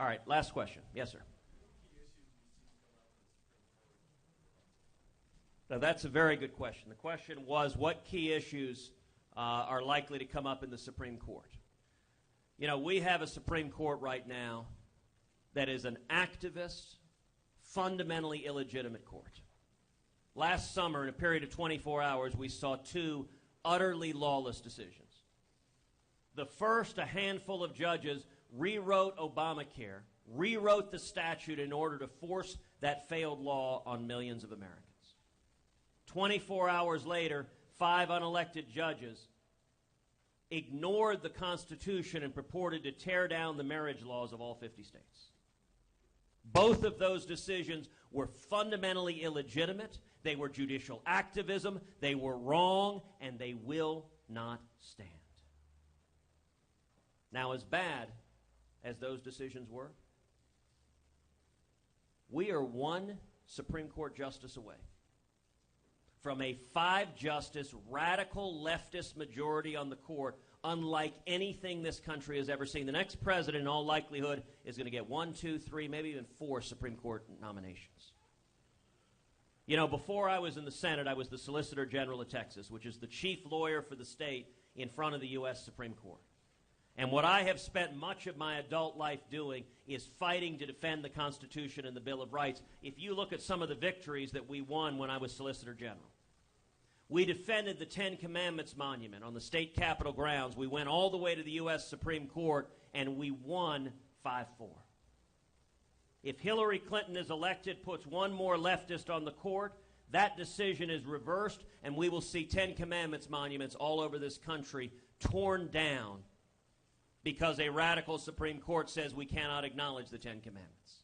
All right, last question. Yes, sir. Now, that's a very good question. The question was, what key issues are likely to come up in the Supreme Court? You know, we have a Supreme Court right now that is an activist, fundamentally illegitimate court. Last summer, in a period of 24 hours, we saw two utterly lawless decisions. The first, a handful of judges rewrote Obamacare, rewrote the statute in order to force that failed law on millions of Americans. 24 hours later, 5 unelected judges ignored the Constitution and purported to tear down the marriage laws of all 50 states. Both of those decisions were fundamentally illegitimate. They were judicial activism. They were wrong, and they will not stand. Now, as bad as those decisions were, we are one Supreme Court justice away from a 5-justice, radical leftist majority on the court, unlike anything this country has ever seen. The next president, in all likelihood, is going to get 1, 2, 3, maybe even 4 Supreme Court nominations. You know, before I was in the Senate, I was the Solicitor General of Texas, which is the chief lawyer for the state in front of the U.S. Supreme Court. And what I have spent much of my adult life doing is fighting to defend the Constitution and the Bill of Rights. If you look at some of the victories that we won when I was Solicitor General, we defended the Ten Commandments Monument on the state capitol grounds. We went all the way to the U.S. Supreme Court, and we won 5-4. If Hillary Clinton is elected, puts one more leftist on the court, that decision is reversed, and we will see Ten Commandments monuments all over this country torn down because a radical Supreme Court says we cannot acknowledge the Ten Commandments.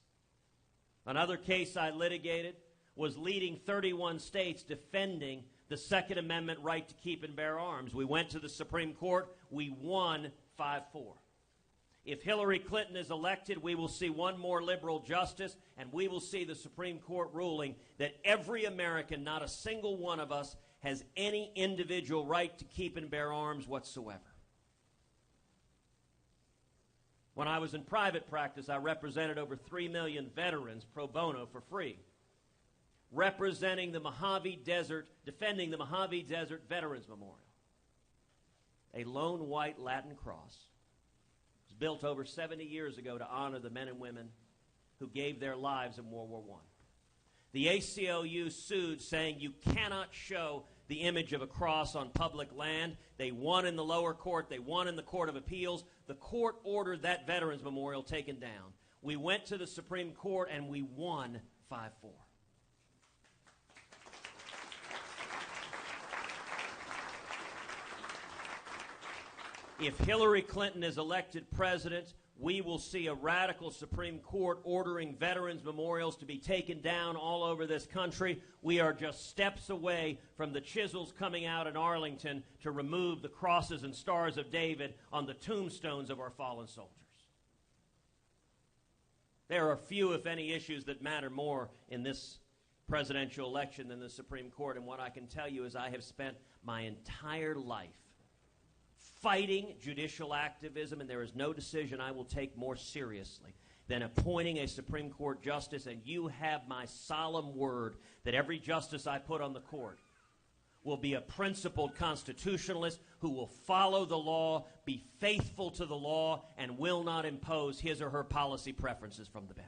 Another case I litigated was leading 31 states defending the Second Amendment right to keep and bear arms. We went to the Supreme Court. We won 5-4. If Hillary Clinton is elected, we will see one more liberal justice, and we will see the Supreme Court ruling that every American, not a single one of us, has any individual right to keep and bear arms whatsoever. When I was in private practice, I represented over 3 million veterans pro bono for free, representing the Mojave Desert, defending the Mojave Desert Veterans Memorial. A lone white Latin cross was built over 70 years ago to honor the men and women who gave their lives in World War I. The ACLU sued, saying you cannot show the image of a cross on public land. They won in the lower court. They won in the Court of Appeals. The court ordered that Veterans Memorial taken down. We went to the Supreme Court, and we won 5-4. If Hillary Clinton is elected president, we will see a radical Supreme Court ordering veterans' memorials to be taken down all over this country. We are just steps away from the chisels coming out in Arlington to remove the crosses and stars of David on the tombstones of our fallen soldiers. There are few, if any, issues that matter more in this presidential election than the Supreme Court, and what I can tell you is I have spent my entire life fighting judicial activism, and there is no decision I will take more seriously than appointing a Supreme Court justice, and you have my solemn word that every justice I put on the court will be a principled constitutionalist who will follow the law, be faithful to the law, and will not impose his or her policy preferences from the bench.